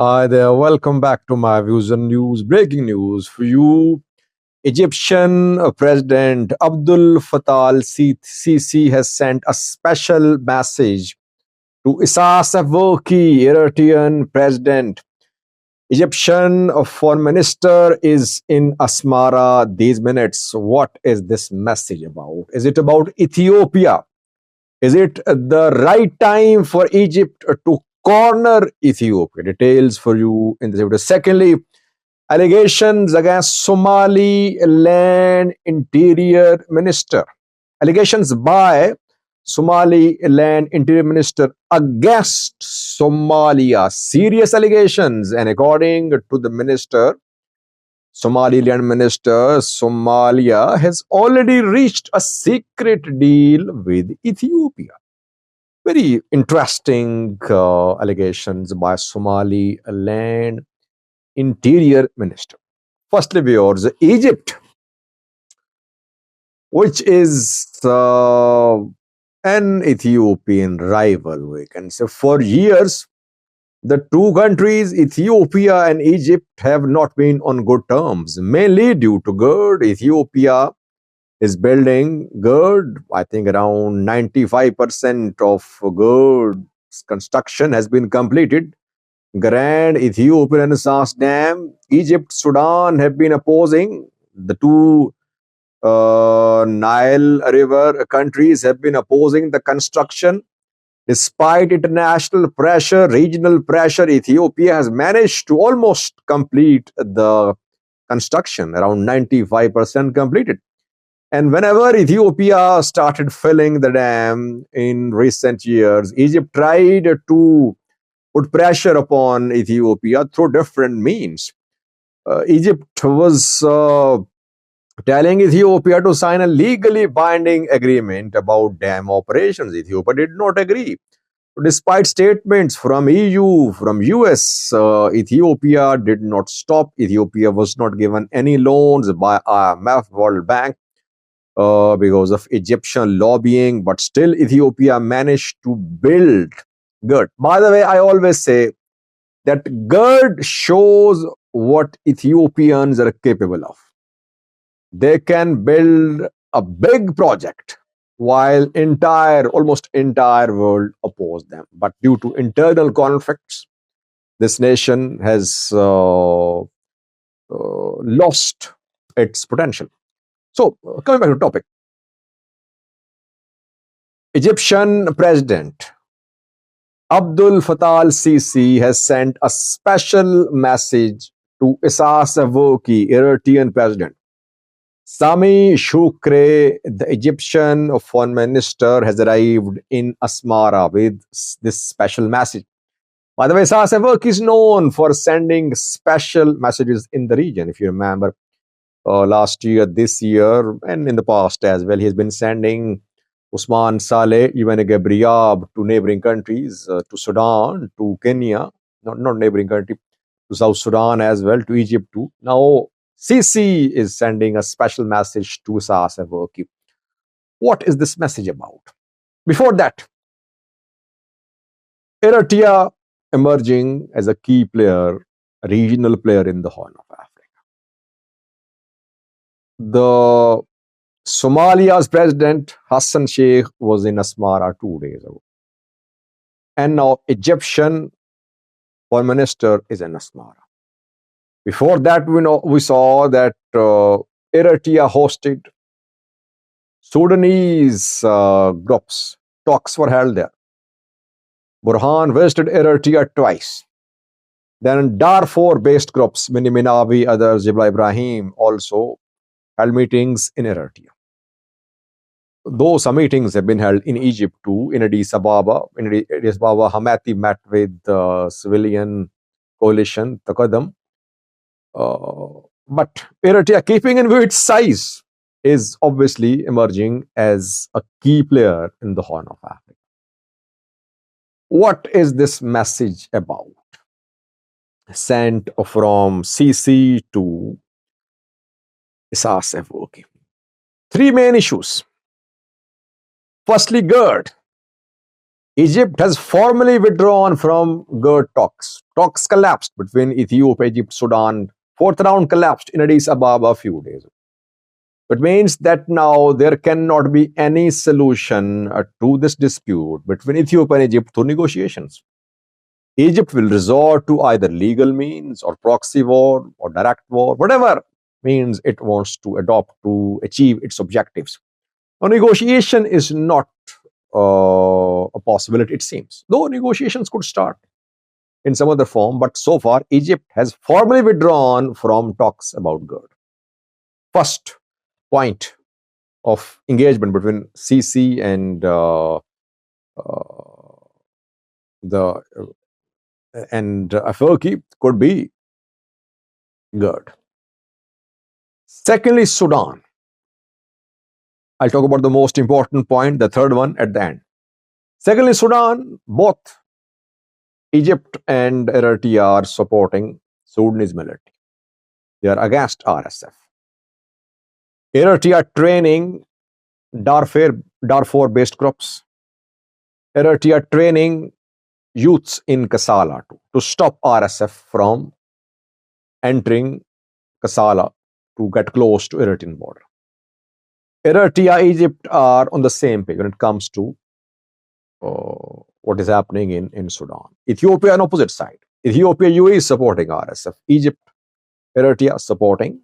Hi there, welcome back to my views and news. Breaking news for you. Egyptian President Abdul Fattah al-Sisi has sent a special message to Isas Afwerki, Eritrean President. Egyptian Foreign Minister is in Asmara these minutes. What is this message about? Is it about Ethiopia? Is it the right time for Egypt to corner Ethiopia? Details for you in this video. Secondly, allegations against Somaliland Interior Minister. Allegations by Somaliland Interior Minister against Somalia. Serious allegations. And according to the minister, Somaliland minister, Somalia has already reached a secret deal with Ethiopia. Very interesting allegations by Somaliland Interior Minister. Firstly, viewers, Egypt, which is an Ethiopian rival, we can say. For years, the two countries, Ethiopia and Egypt, have not been on good terms, mainly due to GERD. Ethiopia is building GERD. I think around 95% of GERD construction has been completed. Grand Ethiopian Renaissance Dam. Egypt, Sudan have been opposing. The two Nile River countries have been opposing the construction. Despite international pressure, regional pressure, Ethiopia has managed to almost complete the construction, around 95% completed. And whenever Ethiopia started filling the dam in recent years, Egypt tried to put pressure upon Ethiopia through different means. Egypt was telling Ethiopia to sign a legally binding agreement about dam operations. Ethiopia did not agree. Despite statements from EU, from US, Ethiopia did not stop. Ethiopia was not given any loans by IMF, World Bank, because of Egyptian lobbying, but still Ethiopia managed to build GERD. By the way, I always say that GERD shows what Ethiopians are capable of. They can build a big project while almost entire world oppose them. But due to internal conflicts, this nation has lost its potential. So, coming back to the topic, Egyptian President Abdul Fattah al-Sisi has sent a special message to Isas Afwerki, Eritrean President. Sami Shukre, the Egyptian foreign minister, has arrived in Asmara with this special message. By the way, Isas Afwerki is known for sending special messages in the region. If you remember, last year, this year, and in the past as well, he has been sending Usman Saleh, even Gabriab to neighboring countries, to Sudan, to Kenya, not neighboring country, to South Sudan as well, to Egypt too. Now, Sisi is sending a special message to Isas Afwerki. What is this message about? Before that, Eritrea emerging as a key player, a regional player in the Horn of Africa. The Somalia's president Hassan Sheikh was in Asmara 2 days ago. And now Egyptian foreign minister is in Asmara. Before that, we saw that Eritrea hosted Sudanese groups. Talks were held there. Burhan visited Eritrea twice. Then Darfur-based groups, Mini Minawi, others, Jibla Ibrahim, also held meetings in Eritrea. Though some meetings have been held in Egypt too, in Addis Ababa. In Addis Ababa, Hamati met with the civilian coalition, Taqadam. But Eritrea, keeping in view its size, is obviously emerging as a key player in the Horn of Africa. What is this message about? Sent from Sisi to Isas Afwerki. Three main issues. Firstly, GERD. Egypt has formally withdrawn from GERD talks. Talks collapsed between Ethiopia, Egypt, Sudan. Fourth round collapsed in Addis Ababa a few days ago. It means that now there cannot be any solution to this dispute between Ethiopia and Egypt through negotiations. Egypt will resort to either legal means or proxy war or direct war, whatever means it wants to adopt to achieve its objectives. Now, negotiation is not a possibility, it seems, though negotiations could start in some other form, but so far Egypt has formally withdrawn from talks about GERD. First point of engagement between Sisi and the Afwerki could be GERD. Secondly, Sudan. I'll talk about the most important point, the third one at the end. Secondly, Sudan, both Egypt and Eritrea are supporting Sudanese military. They are against RSF. Eritrea training Darfur-based groups. Eritrea training youths in Kassala to stop RSF from entering Kassala to get close to Eritrean border. Eritrea, Egypt are on the same page when it comes to what is happening in Sudan. Ethiopia on opposite side. Ethiopia, UAE is supporting RSF. Egypt, Eritrea supporting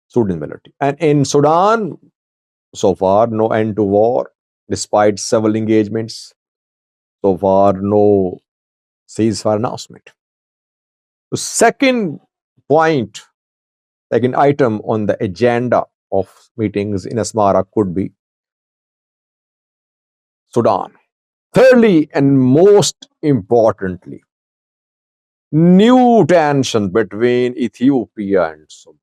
Sudan military. And in Sudan, so far, no end to war, despite several engagements. So far, no ceasefire announcement. The second point, second item on the agenda of meetings in Asmara could be Sudan. Thirdly, and most importantly, new tension between Ethiopia and Somalia.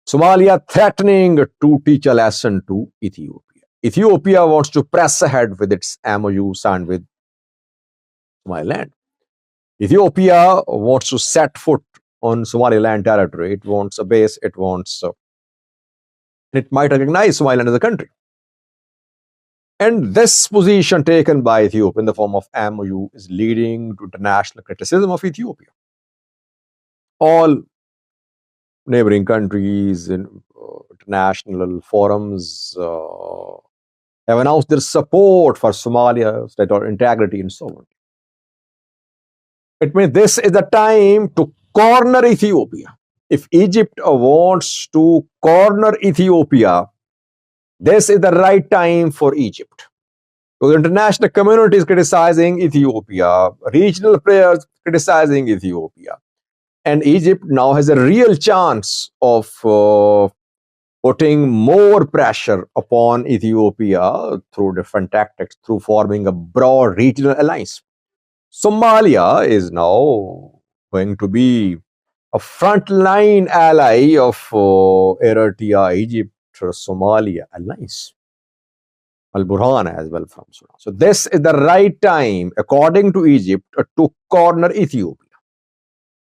Somalia threatening to teach a lesson to Ethiopia. Ethiopia wants to press ahead with its MOU signed with Somaliland. Ethiopia wants to set foot on Somaliland territory. It wants a base. It might recognize Somaliland as a country. And this position taken by Ethiopia in the form of MOU is leading to international criticism of Ethiopia. All neighboring countries in international forums have announced their support for Somalia's territorial integrity and sovereignty. It means this is the time to corner Ethiopia. If Egypt wants to corner Ethiopia, this is the right time for Egypt. So the international community is criticizing Ethiopia, regional players criticizing Ethiopia. And Egypt now has a real chance of putting more pressure upon Ethiopia through different tactics, through forming a broad regional alliance. Somalia is now going to be a frontline ally of Eritrea, Egypt, Somalia alliance. Al-Burhan as well from Sudan. So this is the right time, according to Egypt, to corner Ethiopia.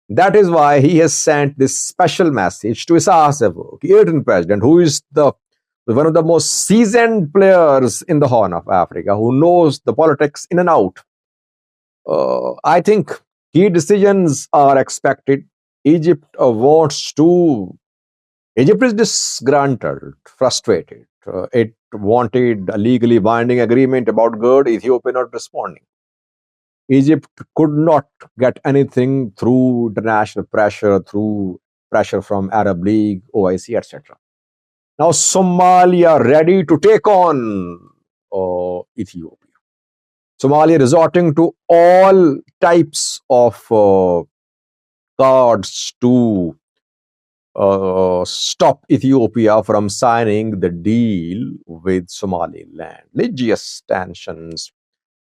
That is why he has sent this special message to Isaias Afwerki, Eritrean President, who is one of the most seasoned players in the Horn of Africa, who knows the politics in and out. I think key decisions are expected. Egypt is disgruntled, frustrated. It wanted a legally binding agreement about GERD, Ethiopia not responding. Egypt could not get anything through international pressure, through pressure from Arab League, OIC, etc. Now Somalia ready to take on Ethiopia. Somalia resorting to all types of cards to stop Ethiopia from signing the deal with Somaliland. Religious tensions,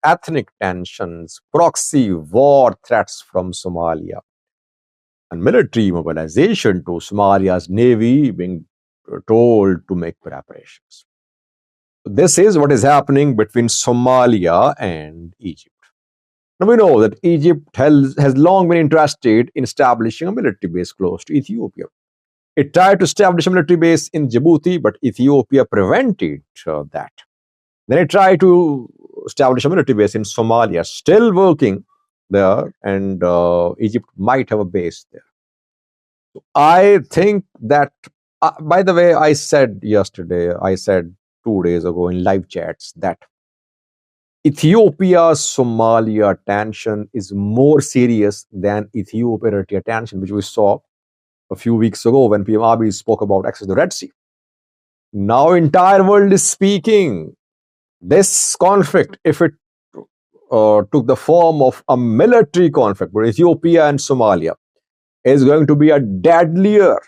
ethnic tensions, proxy war threats from Somalia, and military mobilization to Somalia's navy being told to make preparations. This is what is happening between Somalia and Egypt. Now we know that Egypt has long been interested in establishing a military base close to Ethiopia. It tried to establish a military base in Djibouti, but Ethiopia prevented that. Then he tried to establish a military base in Somalia, still working there, and Egypt might have a base there. I think that, by the way, I said 2 days ago in live chats that Ethiopia Somalia tension is more serious than Ethiopia Eritrea tension, which we saw a few weeks ago when PM Abiy spoke about access to the Red Sea. Now, entire world is speaking. This conflict, if it took the form of a military conflict with Ethiopia and Somalia, is going to be a deadlier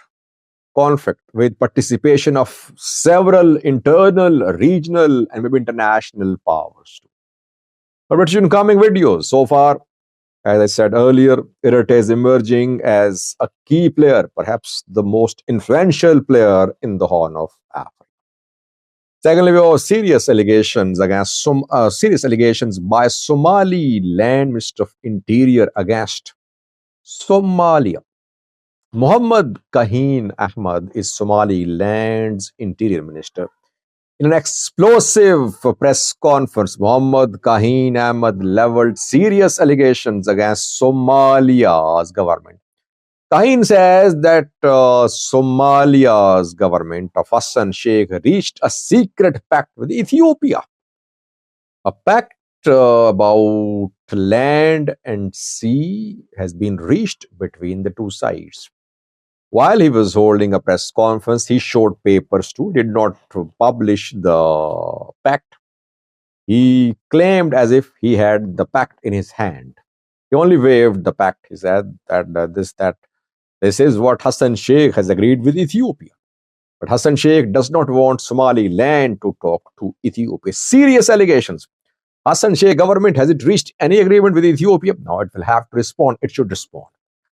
conflict with participation of several internal, regional, and maybe international powers. But what's in coming videos? So far, as I said earlier, Eritrea is emerging as a key player, perhaps the most influential player in the Horn of Africa. Secondly, we have serious allegations by Somaliland Minister of Interior against Somalia. Muhammad Kaheen Ahmad is Somaliland's Interior Minister. In an explosive press conference, Muhammad Kaheen Ahmad leveled serious allegations against Somalia's government. Kaheen says that Somalia's government of Hassan Sheikh reached a secret pact with Ethiopia. A pact about land and sea has been reached between the two sides. While he was holding a press conference, he showed papers too, did not publish the pact. He claimed as if he had the pact in his hand. He only waved the pact. He said that this is what Hassan Sheikh has agreed with Ethiopia. But Hassan Sheikh does not want Somaliland to talk to Ethiopia. Serious allegations. Hassan Sheikh government, has it reached any agreement with Ethiopia? No, it will have to respond. It should respond.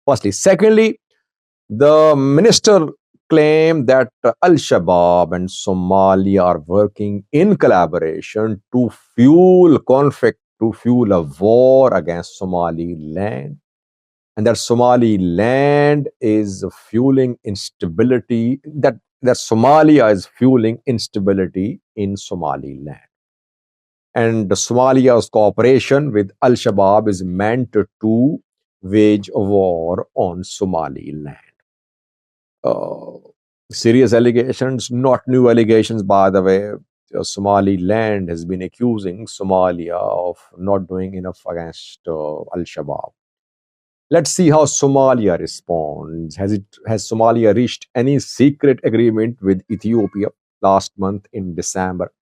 Firstly. Secondly, the minister claimed that Al-Shabaab and Somalia are working in collaboration to fuel conflict, to fuel a war against Somaliland, and that Somaliland is fueling instability, that Somalia is fueling instability in Somaliland. And Somalia's cooperation with Al-Shabaab is meant to wage a war on Somaliland. Serious allegations, not new allegations, by the way. Somaliland has been accusing Somalia of not doing enough against Al-Shabaab. Let's see how Somalia responds. Has Somalia reached any secret agreement with Ethiopia last month in December?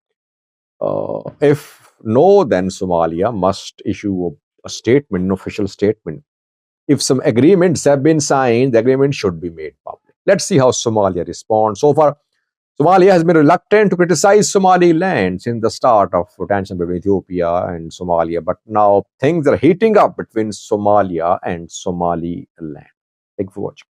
If no, then Somalia must issue a statement, an official statement. If some agreements have been signed, the agreement should be made public. Let's see how Somalia responds. So far, Somalia has been reluctant to criticize Somaliland since the start of tension between Ethiopia and Somalia. But now things are heating up between Somalia and Somaliland. Thank you for watching.